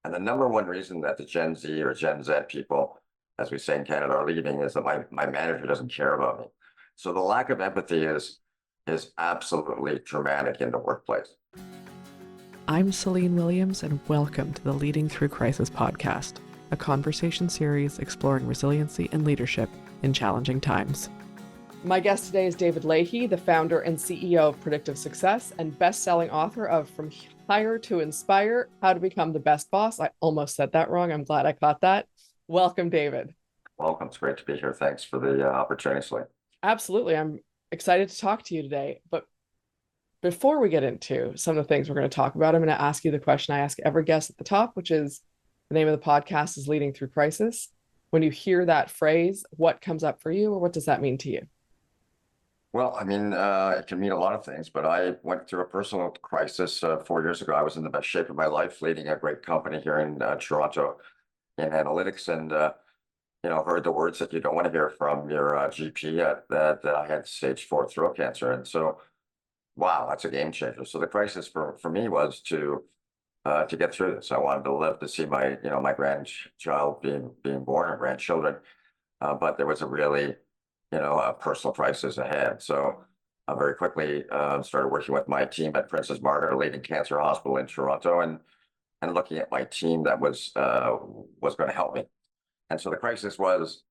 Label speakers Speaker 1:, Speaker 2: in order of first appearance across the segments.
Speaker 1: And the number one reason that the Gen Z or Gen Z people, as we say in Canada, are leaving is that my manager doesn't care about me. So the lack of empathy is absolutely dramatic in the workplace.
Speaker 2: I'm Celine Williams, and welcome to the Leading Through Crisis podcast, a conversation series exploring resiliency and leadership in challenging times. My guest today is David Lahey, the founder and CEO of Predictive Success and best-selling author of From Hire to Inspire, How to Become the Best Boss. I almost said that wrong. I'm glad I caught that. Welcome, David.
Speaker 1: Welcome. It's great to be here. Thanks for the opportunity, Celine.
Speaker 2: Absolutely. I'm excited to talk to you today. But before we get into some of the things we're going to talk about, I'm going to ask you the question I ask every guest at the top, which is the name of the podcast is Leading Through Crisis. When you hear that phrase, what comes up for you, or what does that mean to you?
Speaker 1: Well, I mean, it can mean a lot of things, but I went through a personal crisis 4 years ago. I was in the best shape of my life, leading a great company here in Toronto in analytics, and heard the words that you don't want to hear from your GP that I had stage 4 throat cancer, and so wow, that's a game changer. So the crisis for me was to get through this. I wanted to live to see my grandchild being born or grandchildren, but there was a really a personal crisis ahead. So I very quickly started working with my team at Princess Margaret, a leading cancer hospital in Toronto, and looking at my team that was going to help me. And so the crisis was,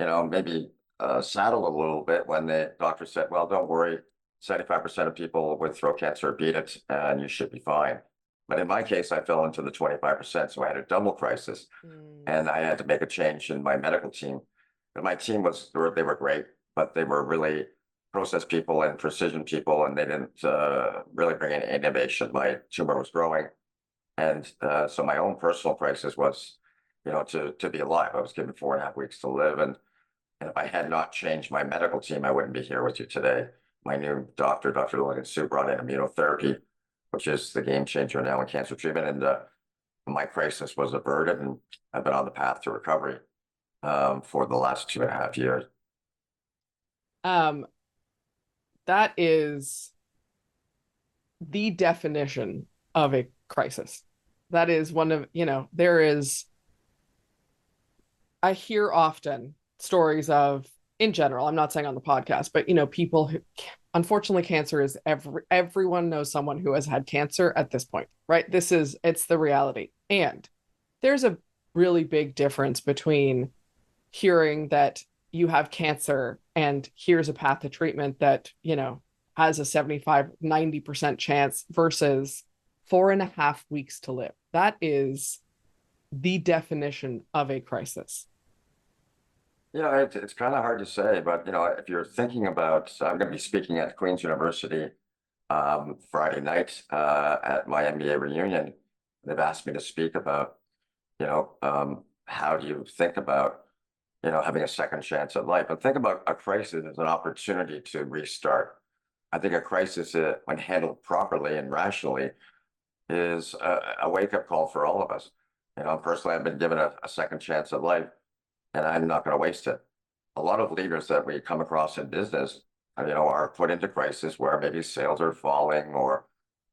Speaker 1: maybe saddled a little bit when the doctor said, well, don't worry, 75% of people with throat cancer beat it and you should be fine. But in my case, I fell into the 25%. So I had a double crisis and I had to make a change in my medical team. But my team they were great, but they were really process people and precision people, and they didn't really bring any innovation. My tumor was growing. And so my own personal crisis was, to be alive. I was given 4.5 weeks to live. And if I had not changed my medical team, I wouldn't be here with you today. My new doctor, Dr. Logan Sue, brought in immunotherapy, which is the game changer now in cancer treatment. And my crisis was averted, and I've been on the path to recovery for the last 2.5 years.
Speaker 2: That is the definition of a crisis. That is one of, I hear often stories of, in general, I'm not saying on the podcast, but, people who, unfortunately, cancer is everyone knows someone who has had cancer at this point, right? It's the reality. And there's a really big difference between hearing that you have cancer and here's a path to treatment that, has a 75-90% chance versus 4.5 weeks to live. That is the definition of a crisis.
Speaker 1: It's kind of hard to say, but if you're thinking about, I'm going to be speaking at Queen's University Friday night at my MBA reunion. They've asked me to speak about, how do you think about, having a second chance at life? And think about a crisis as an opportunity to restart. I think a crisis, when handled properly and rationally, is a wake-up call for all of us. Personally, I've been given a second chance at life, and I'm not going to waste it. A lot of leaders that we come across in business, are put into crisis where maybe sales are falling or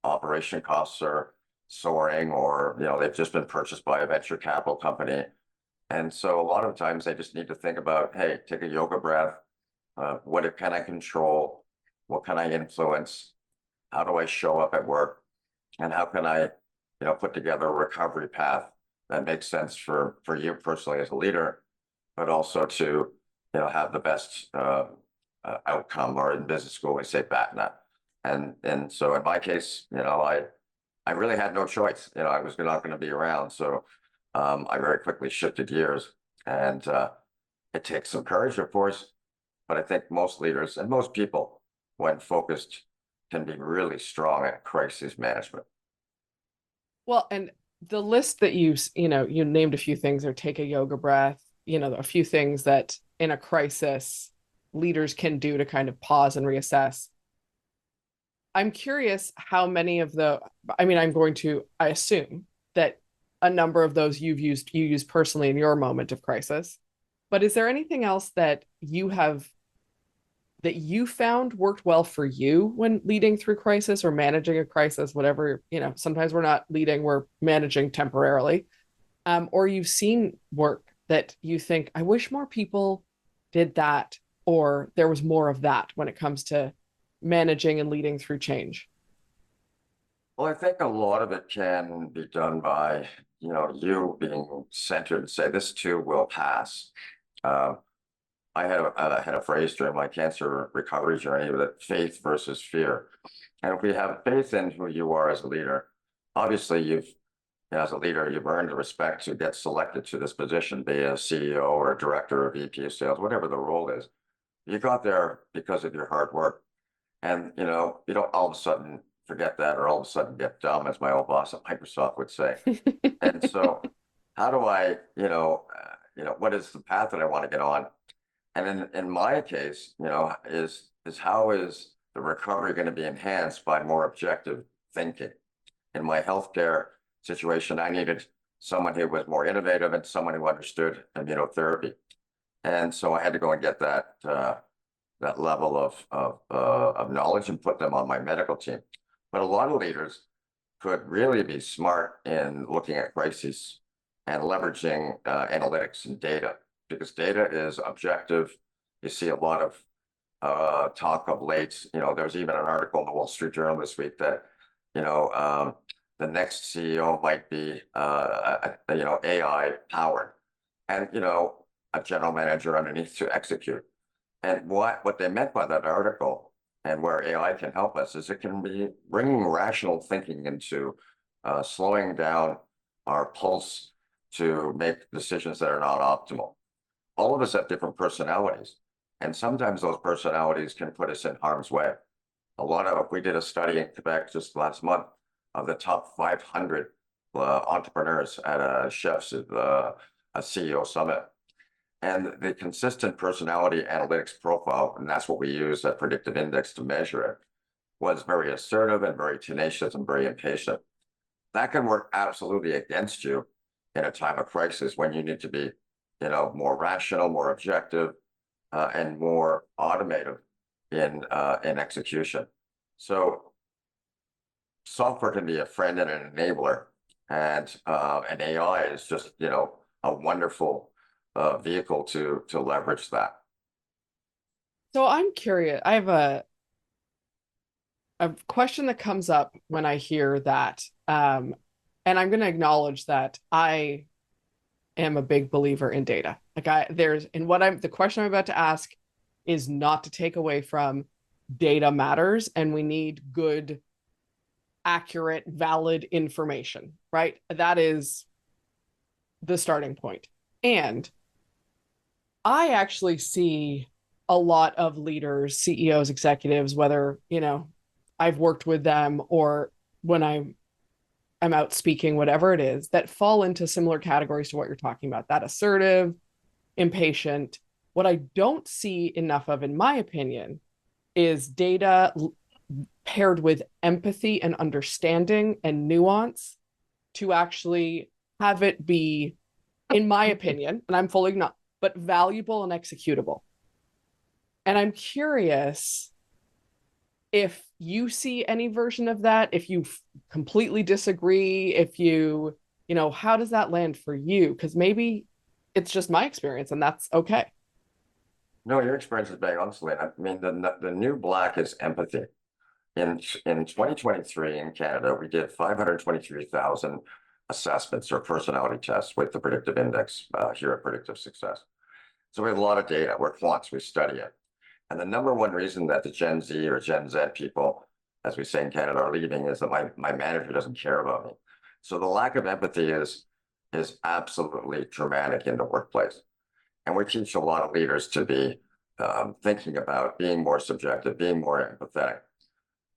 Speaker 1: operation costs are soaring, or, they've just been purchased by a venture capital company. And so a lot of times they just need to think about, hey, take a yoga breath. What can I control? What can I influence? How do I show up at work? And how can I, put together a recovery path that makes sense for you personally as a leader, but also to, have the best outcome, or in business school, we say BATNA. And so in my case, I really had no choice. I was not going to be around. So I very quickly shifted gears, and it takes some courage, of course, but I think most leaders and most people, when focused, can be really strong at crisis management.
Speaker 2: Well, and the list that you named a few things, or take a yoga breath, a few things that in a crisis leaders can do to kind of pause and reassess. I'm curious how many of I assume that a number of those you use personally in your moment of crisis, but is there anything else that you found worked well for you when leading through crisis or managing a crisis, whatever, sometimes we're not leading, we're managing temporarily. or you've seen work that you think, I wish more people did that, or there was more of that when it comes to managing and leading through change?
Speaker 1: Well, I think a lot of it can be done by, you being centered and say, this too will pass. Uh, I had a phrase during my cancer recovery journey that faith versus fear. And if we have faith in who you are as a leader, obviously as a leader, you've earned the respect to get selected to this position, be a CEO or a director or VP of sales, whatever the role is. You got there because of your hard work. And, you don't all of a sudden forget that or all of a sudden get dumb, as my old boss at Microsoft would say. And so how do I, what is the path that I want to get on? And in my case, is how is the recovery going to be enhanced by more objective thinking? In my healthcare situation, I needed someone who was more innovative and someone who understood immunotherapy. And so I had to go and get that level of knowledge and put them on my medical team. But a lot of leaders could really be smart in looking at crises and leveraging analytics and data, because data is objective. You see a lot of talk of late. There's even an article in the Wall Street Journal this week that the next CEO might be AI powered, and a general manager underneath to execute. And what they meant by that article and where AI can help us is it can be bringing rational thinking into slowing down our pulse to make decisions that are not optimal. All of us have different personalities, and sometimes those personalities can put us in harm's way. We did a study in Quebec just last month of the top 500 entrepreneurs at a CEO summit. And the consistent personality analytics profile, and that's what we use at Predictive Index to measure it, was very assertive and very tenacious and very impatient. That can work absolutely against you in a time of crisis when you need to be, more rational, more objective, and more automated in execution. So software can be a friend and an enabler, and AI is just, a wonderful vehicle to leverage that.
Speaker 2: So I'm curious. I have a question that comes up when I hear that. And I'm going to acknowledge that I am a big believer in data. The question I'm about to ask is not to take away from data matters, and we need good, accurate, valid information, right? That is the starting point. And I actually see a lot of leaders, CEOs, executives, whether, I've worked with them or when I'm out speaking, whatever it is, that fall into similar categories to what you're talking about, that assertive, impatient. What I don't see enough of, in my opinion, is data paired with empathy and understanding and nuance to actually have it be, in my opinion, and I'm fully not, but valuable and executable. And I'm curious if you see any version of that, if you completely disagree, how does that land for you? Because maybe it's just my experience and that's okay.
Speaker 1: No, your experience is bang on, Selena. I mean, the new black is empathy. In 2023 in Canada, we did 523,000 assessments or personality tests with the Predictive Index here at Predictive Success. So we have a lot of data. We're quants, we study it. And the number one reason that the Gen Z or Gen Z people, as we say in Canada, are leaving is that my manager doesn't care about me. So the lack of empathy is absolutely dramatic in the workplace. And we teach a lot of leaders to be thinking about being more subjective, being more empathetic.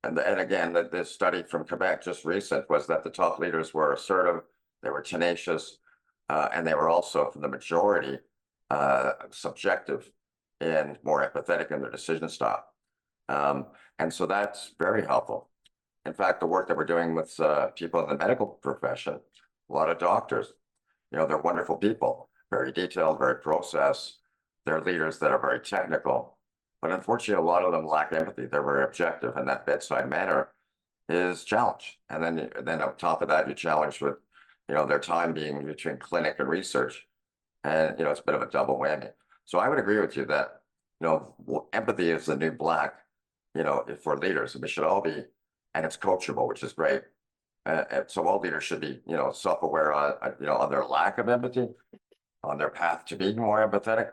Speaker 1: And again, this study from Quebec, just recent, was that the top leaders were assertive, they were tenacious, and they were also, for the majority, subjective and more empathetic in their decision style. And so that's very helpful. In fact, the work that we're doing with people in the medical profession, a lot of doctors, they're wonderful people, very detailed, very process. They're leaders that are very technical. But unfortunately, a lot of them lack empathy. They're very objective, and that bedside manner is challenged. And then on top of that, you're challenged with, their time being between clinic and research. And, it's a bit of a double whammy. So I would agree with you that, empathy is the new black, for leaders. We should all be, and it's coachable, which is great. And so all leaders should be, self-aware on their lack of empathy, on their path to being more empathetic,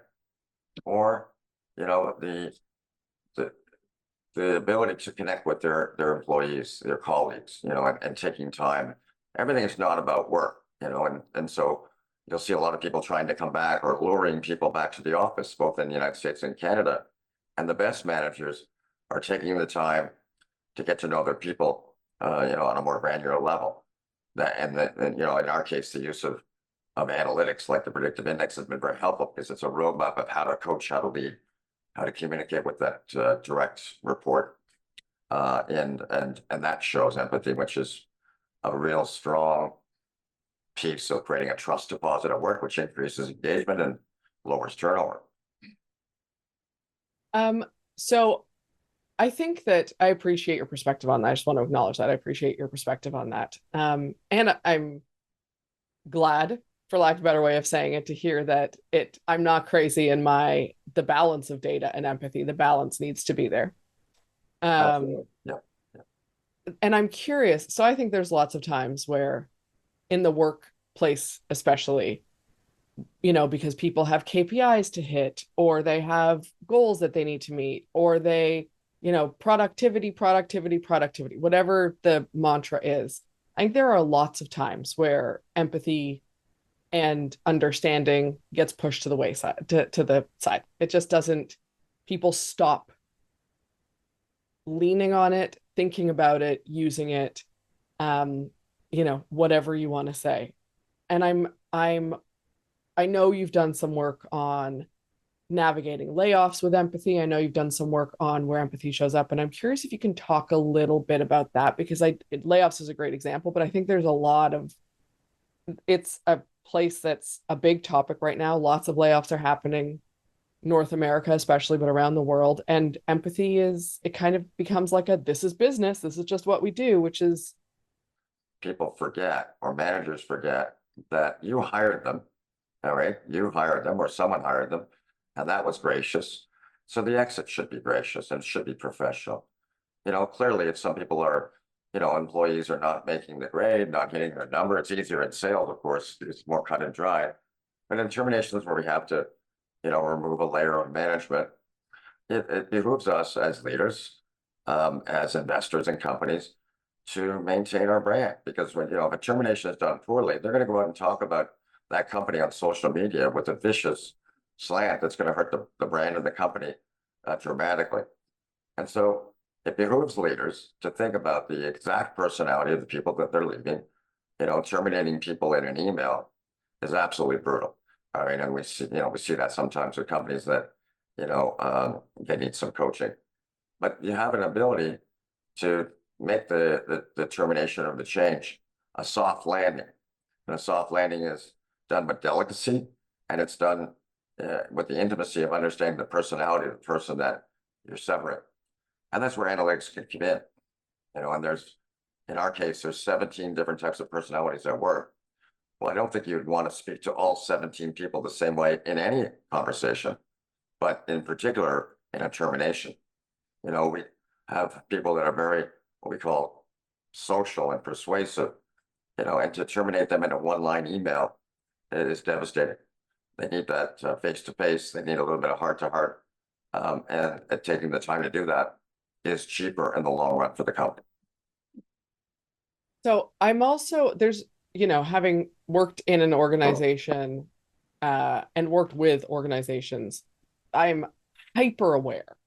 Speaker 1: or, the the ability to connect with their employees, their colleagues, and taking time. Everything is not about work, and so you'll see a lot of people trying to come back or luring people back to the office, both in the United States and Canada. And the best managers are taking the time to get to know their people, on a more granular level. In our case, the use of analytics like the predictive index has been very helpful because it's a roadmap of how to coach, how to lead, how to communicate with that direct report, and that shows empathy, which is a real strong piece of creating a trust deposit at work, which increases engagement and lowers turnover.
Speaker 2: So I think that I appreciate your perspective on that. I just want to acknowledge that I appreciate your perspective on that. And I'm glad, for lack of a better way of saying it, to hear that I'm not crazy in the balance of data and empathy. The balance needs to be there.
Speaker 1: Yeah.
Speaker 2: And I'm curious. So I think there's lots of times where in the workplace, especially, because people have KPIs to hit, or they have goals that they need to meet, or they, productivity, whatever the mantra is. I think there are lots of times where empathy and understanding gets pushed to the wayside, to the side. It just doesn't, people stop leaning on it, thinking about it, using it, whatever you want to say. And I know you've done some work on navigating layoffs with empathy. I know you've done some work on where empathy shows up, and I'm curious if you can talk a little bit about that, because layoffs is a great example, but I think there's it's a place that's a big topic right now. Lots of layoffs are happening, North America especially, but around the world. And empathy it kind of becomes like this is business, this is just what we do, which is.
Speaker 1: People forget, or managers forget, that you hired them, all right? You hired them, or someone hired them, and that was gracious. So the exit should be gracious and should be professional. Clearly, if some people are, employees are not making the grade, not hitting their number, it's easier in sales, of course, it's more cut and dry. But in terminations where we have to, remove a layer of management, it behooves us as leaders, as investors in companies, to maintain our brand. Because when, if a termination is done poorly, they're going to go out and talk about that company on social media with a vicious slant that's going to hurt the brand of the company dramatically. And so it behooves leaders to think about the exact personality of the people that they're leaving. Terminating people in an email is absolutely brutal. I mean, and we see that sometimes with companies that, they need some coaching. But you have an ability to make the termination of the change a soft landing. And a soft landing is done with delicacy, and it's done with the intimacy of understanding the personality of the person that you're severing. And that's where analytics can come in. And in our case, there's 17 different types of personalities at work. Well, I don't think you'd want to speak to all 17 people the same way in any conversation, but in particular in a termination. We have people that are very, what we call, social and persuasive, and to terminate them in a one-line email, it is devastating. They need that face-to-face. They need a little bit of heart-to-heart, and taking the time to do that is cheaper in the long run for the company.
Speaker 2: So I'm also, having worked in an organization and worked with organizations, I'm hyper aware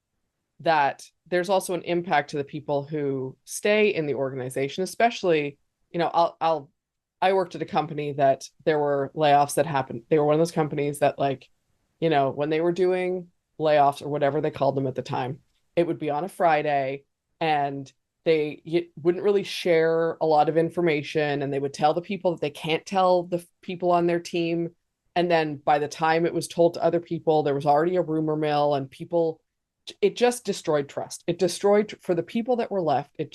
Speaker 2: that there's also an impact to the people who stay in the organization, especially, I worked at a company that there were layoffs that happened. They were one of those companies that, when they were doing layoffs or whatever they called them at the time, it would be on a Friday, and they wouldn't really share a lot of information, and they would tell the people that they can't tell the people on their team. And then by the time it was told to other people, there was already a rumor mill, and it just destroyed trust. It destroyed, for the people that were left, it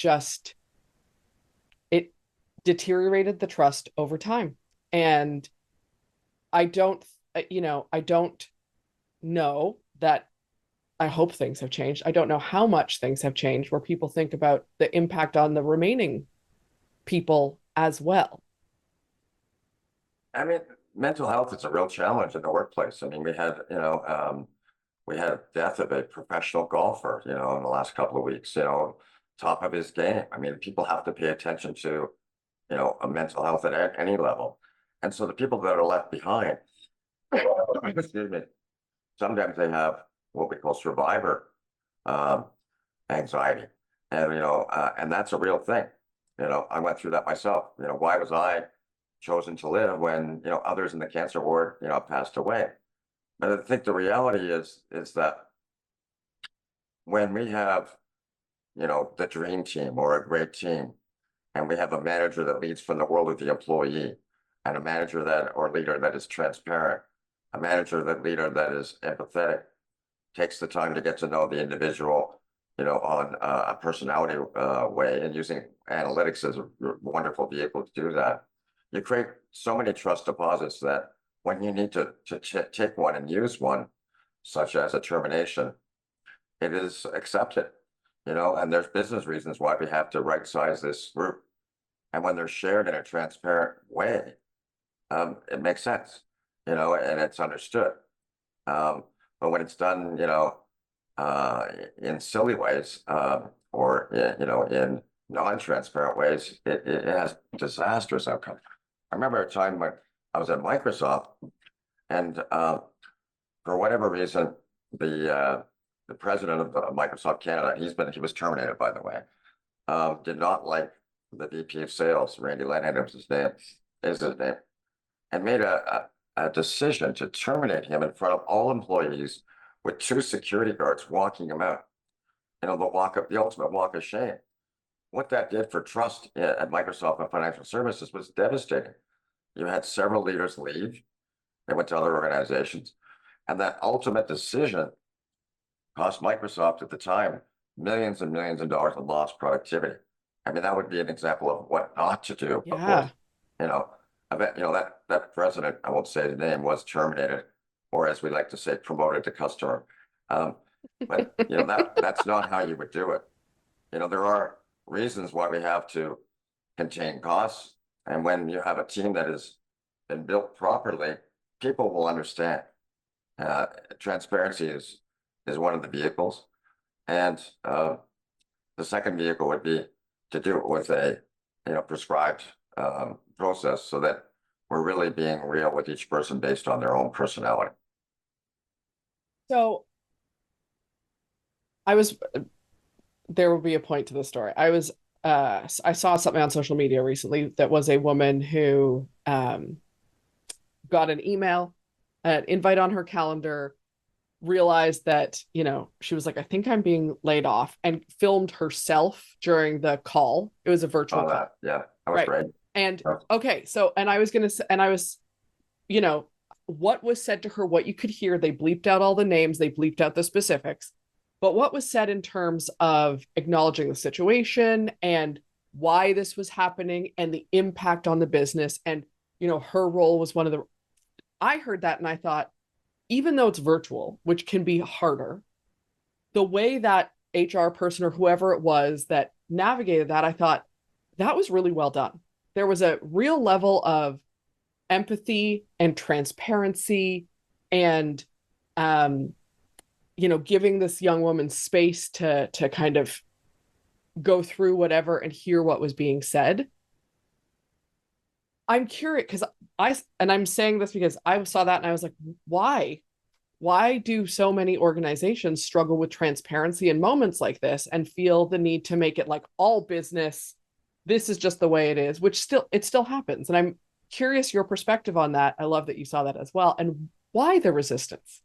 Speaker 2: deteriorated the trust over time. And I don't, I don't know that. I hope things have changed. I don't know how much things have changed where people think about the impact on the remaining people as well.
Speaker 1: I mean, mental health is a real challenge in the workplace. I mean, we had a death of a professional golfer, in the last couple of weeks, top of his game. I mean, people have to pay attention to, a mental health at any level. And so the people that are left behind, excuse me, sometimes they have what we call survivor um, anxiety. And, and that's a real thing. I went through that myself. Why was I chosen to live when, others in the cancer ward, passed away? But I think the reality is that when we have, the dream team or a great team, and we have a manager that leads from the world of the employee, and a manager that or leader that is transparent, a manager that leader that is empathetic, takes the time to get to know the individual, on a personality way, and using analytics as a wonderful vehicle to do that. You create so many trust deposits that when you need to take one and use one, such as a termination, it is accepted, and there's business reasons why we have to right size this group. And when they're shared in a transparent way, it makes sense, and it's understood. But when it's done, in silly ways, or in non-transparent ways, it has disastrous outcomes. I remember a time when I was at Microsoft, and for whatever reason, the president of Microsoft Canada, he was terminated, by the way, did not like the VP of Sales, Randy Lennon is his name, and made a decision to terminate him in front of all employees with 2 security guards walking him out. The ultimate walk of shame. What that did for trust at Microsoft and financial services was devastating. You had several leaders leave. They went to other organizations. And that ultimate decision cost Microsoft at the time millions and millions of dollars in lost productivity. I mean, that would be an example of what not to do, of course.
Speaker 2: Yeah.
Speaker 1: I bet, that president, I won't say his name, was terminated, or as we like to say, promoted to customer. But, that's not how you would do it. There are reasons why we have to contain costs. And when you have a team that has been built properly, people will understand. Transparency is one of the vehicles. And the second vehicle would be to do it with a prescribed process, so that we're really being real with each person based on their own personality.
Speaker 2: So there will be a point to the story. I saw something on social media recently that was a woman who got an email, an invite on her calendar, realized that, she was like, I think I'm being laid off, and filmed herself during the call. It was a virtual call.
Speaker 1: Yeah, that was great.
Speaker 2: And okay, so, and I was going to say, and I was, what was said to her, what you could hear, they bleeped out all the names, they bleeped out the specifics, but what was said in terms of acknowledging the situation and why this was happening and the impact on the business. And, her role was one of the, I heard that and I thought, even though it's virtual, which can be harder, the way that HR person or whoever it was that navigated that, I thought that was really well done. There was a real level of empathy and transparency and, giving this young woman space to kind of go through whatever and hear what was being said. I'm curious because I'm saying this because I saw that and I was like, why do so many organizations struggle with transparency in moments like this and feel the need to make it like all business? This is just the way it is, which it still happens. And I'm curious your perspective on that. I love that you saw that as well. And why the resistance?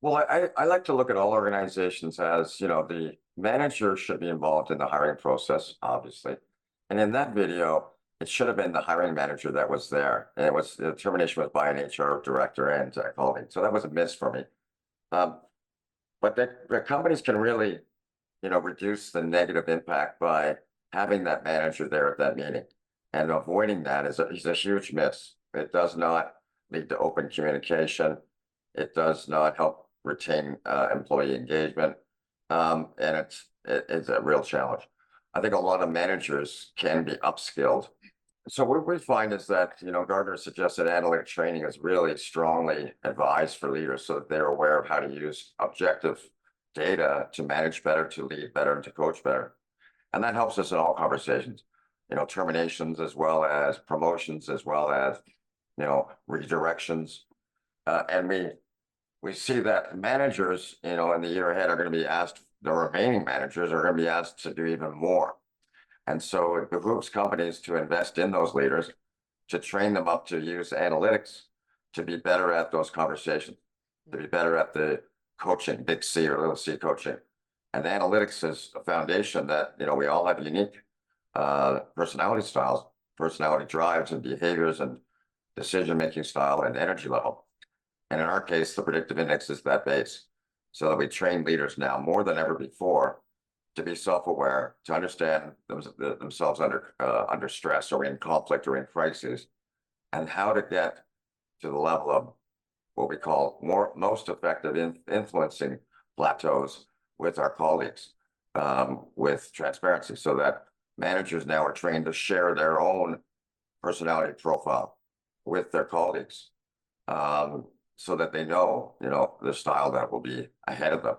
Speaker 1: Well, I like to look at all organizations as, the manager should be involved in the hiring process, obviously. And in that video, it should have been the hiring manager that was there. And the termination was by an HR director and colleague. So that was a miss for me. But the companies can really, reduce the negative impact by having that manager there at that meeting. And avoiding that is a huge miss. It does not lead to open communication. It does not help retain employee engagement. And it's a real challenge. I think a lot of managers can be upskilled. So what we find is that, Gardner suggests that analytic training is really strongly advised for leaders so that they're aware of how to use objective data to manage better, to lead better, and to coach better. And that helps us in all conversations, terminations as well as promotions, as well as, redirections. And we see that managers, in the year ahead are going to be asked, the remaining managers are going to be asked to do even more. And so it behooves companies to invest in those leaders, to train them up to use analytics, to be better at those conversations, to be better at the coaching, big C or little c coaching. And analytics is a foundation that, we all have unique personality styles, personality drives and behaviors and decision-making style and energy level. And in our case, the predictive index is that base. So that we train leaders now more than ever before to be self-aware, to understand themselves under stress or in conflict or in crisis, and how to get to the level of what we call most effective influencing plateaus with our colleagues, with transparency, so that managers now are trained to share their own personality profile with their colleagues, so that they know, the style that will be ahead of them.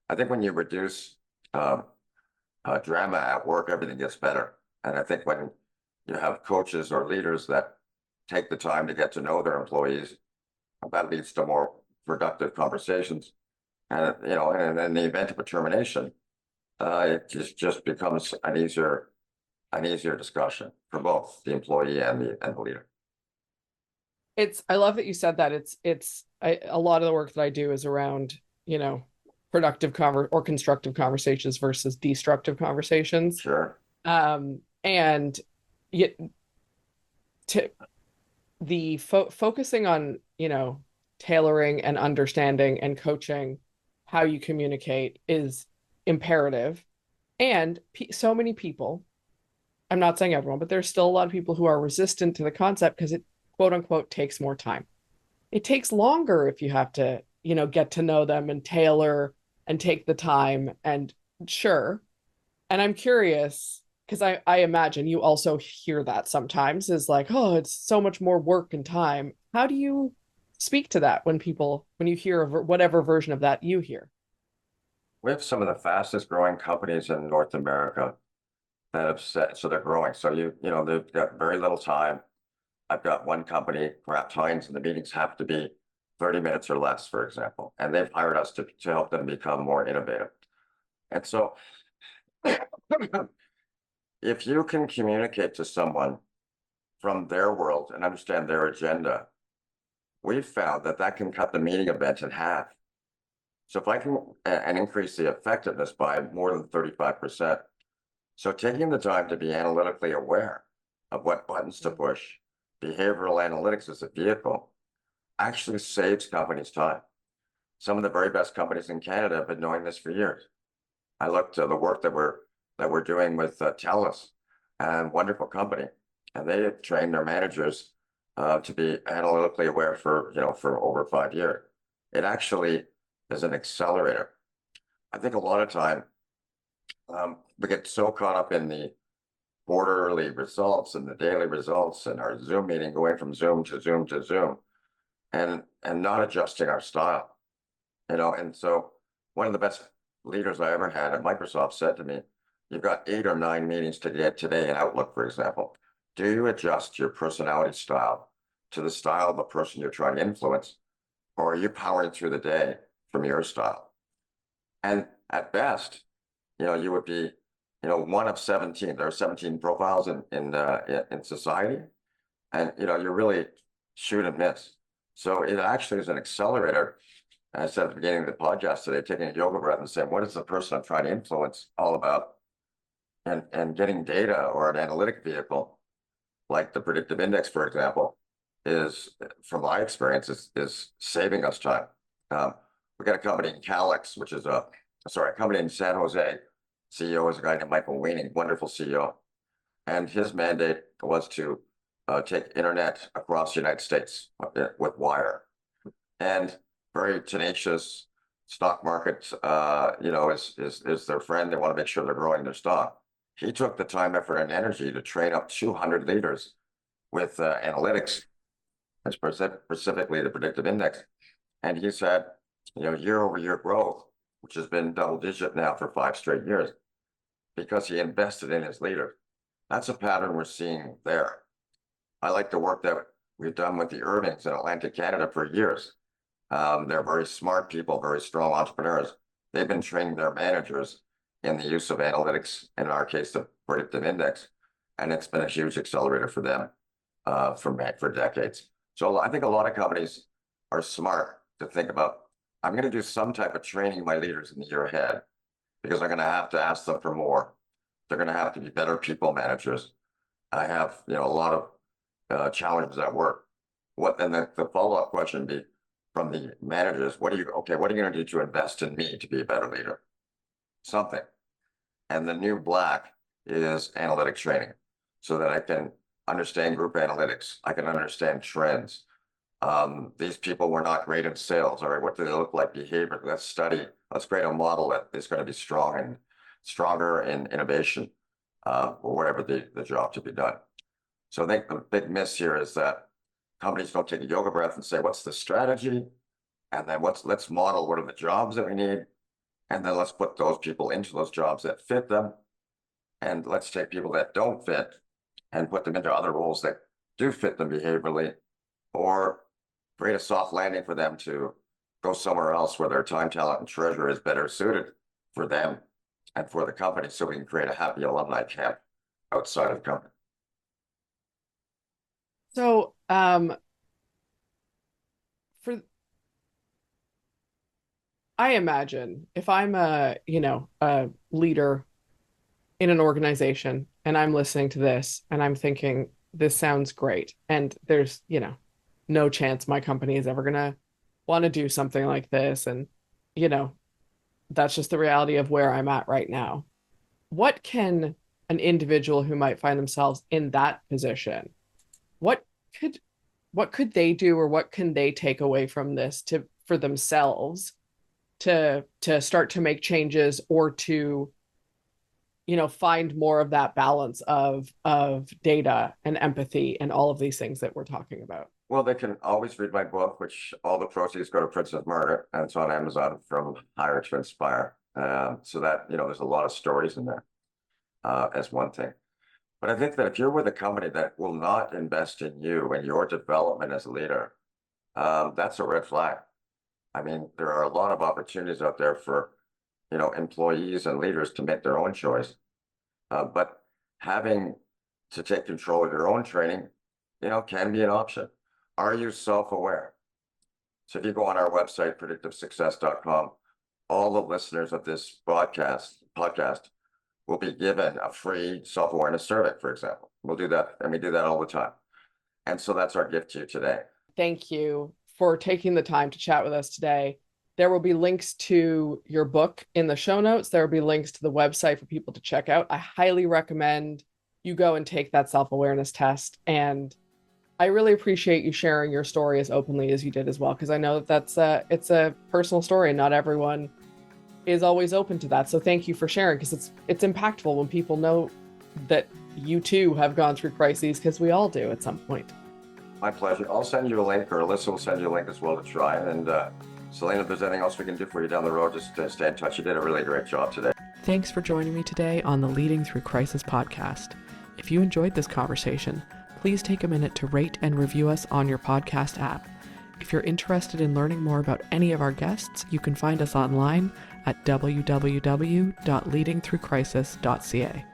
Speaker 1: I think when you reduce drama at work, everything gets better. And I think when you have coaches or leaders that take the time to get to know their employees, that leads to more productive conversations. And and in the event of a termination, it just becomes an easier discussion for both the employee and the leader.
Speaker 2: I love that you said that. A lot of the work that I do is around, productive or constructive conversations versus destructive conversations.
Speaker 1: Sure.
Speaker 2: And yet focusing on, tailoring and understanding and coaching how you communicate is imperative. And so many people, I'm not saying everyone, but there's still a lot of people who are resistant to the concept because it, quote unquote, takes more time. It takes longer if you have to, get to know them and tailor and take the time. And sure. And I'm curious, because I imagine you also hear that sometimes is like, oh, it's so much more work and time. How do you speak to that when you hear whatever version of that you hear?
Speaker 1: We have some of the fastest growing companies in North America that have said, so they're growing. So they've got very little time. I've got one company, Kraft Heinz, and the meetings have to be 30 minutes or less, for example. And they've hired us to help them become more innovative. And so if you can communicate to someone from their world and understand their agenda, we've found that can cut the meeting event in half. So if I can and increase the effectiveness by more than 35%. So taking the time to be analytically aware of what buttons to push, behavioral analytics as a vehicle, actually saves companies time. Some of the very best companies in Canada have been doing this for years. I looked at the work that we're doing with TELUS, and wonderful company, and they have trained their managers to be analytically aware for over 5 years. It actually is an accelerator. I think a lot of time we get so caught up in the quarterly results and the daily results and our Zoom meeting, going from Zoom to Zoom to Zoom, and not adjusting our style, and so one of the best leaders I ever had at Microsoft said to me, you've got 8 or 9 meetings to get today in Outlook, for example. Do you adjust your personality style to the style of the person you're trying to influence, or are you powering through the day from your style? And at best, you would be, one of 17. There are 17 profiles in society, and you're really shoot and miss. So it actually is an accelerator. And I said at the beginning of the podcast today, taking a yoga breath and saying, what is the person I'm trying to influence all about? And getting data or an analytic vehicle, like the predictive index, for example, is, from my experience, is saving us time. We got a company in Calix, which is a company in San Jose. CEO is a guy named Michael Weaning, wonderful CEO. And his mandate was to take internet across the United States with wire. And very tenacious stock market, is their friend. They want to make sure they're growing their stock. He took the time, effort, and energy to train up 200 leaders with analytics, and specifically the predictive index. And he's had, year-over-year growth, which has been double-digit now for 5 straight years, because he invested in his leaders. That's a pattern we're seeing there. I like the work that we've done with the Irvings in Atlantic Canada for years. They're very smart people, very strong entrepreneurs. They've been training their managers in the use of analytics, in our case, the predictive index, and it's been a huge accelerator for them for decades. So I think a lot of companies are smart to think about, I'm going to do some type of training my leaders in the year ahead, because I'm going to have to ask them for more. They're going to have to be better people managers. I have, a lot of challenges at work. And the follow-up question would be from the managers, what are you going to do to invest in me to be a better leader? Something. And the new black is analytic training, so that I can understand group analytics. I can understand trends. These people were not great in sales. All right, what do they look like? Behavior. Let's create a model that is going to be stronger in innovation, or whatever the job to be done. So I think the big miss here is that companies don't take a yoga breath and say, what's the strategy? And then let's model what are the jobs that we need. And then let's put those people into those jobs that fit them. And let's take people that don't fit and put them into other roles that do fit them behaviorally, or create a soft landing for them to go somewhere else where their time, talent, and treasure is better suited for them and for the company, so we can create a happy alumni camp outside of the company.
Speaker 2: So, I imagine if I'm a leader in an organization and I'm listening to this and I'm thinking, this sounds great, and there's, no chance my company is ever gonna want to do something like this, and that's just the reality of where I'm at right now. What can an individual who might find themselves in that position, what could they do, or what can they take away from this for themselves to start to make changes, or to find more of that balance of data and empathy and all of these things that we're talking about?
Speaker 1: Well, they can always read my book, which all the proceeds go to Princess Margaret, and it's on Amazon, From Hire to Inspire. So that, there's a lot of stories in there, as one thing. But I think that if you're with a company that will not invest in you and your development as a leader, that's a red flag. I mean, there are a lot of opportunities out there for, employees and leaders to make their own choice. But having to take control of your own training, can be an option. Are you self-aware? So if you go on our website, predictivesuccess.com, all the listeners of this podcast will be given a free self-awareness survey, for example. We'll do that, and we do that all the time. And so that's our gift to you today.
Speaker 2: Thank you for taking the time to chat with us today. There will be links to your book in the show notes. There will be links to the website for people to check out. I highly recommend you go and take that self-awareness test. And I really appreciate you sharing your story as openly as you did as well, because I know that it's a personal story, and not everyone is always open to that. So thank you for sharing, because it's impactful when people know that you too have gone through crises, because we all do at some point.
Speaker 1: My pleasure. I'll send you a link, or Alyssa will send you a link as well to try. And Selena, if there's anything else we can do for you down the road, just stay in touch. You did a really great job today.
Speaker 2: Thanks for joining me today on the Leading Through Crisis podcast. If you enjoyed this conversation, please take a minute to rate and review us on your podcast app. If you're interested in learning more about any of our guests, you can find us online at www.leadingthroughcrisis.ca.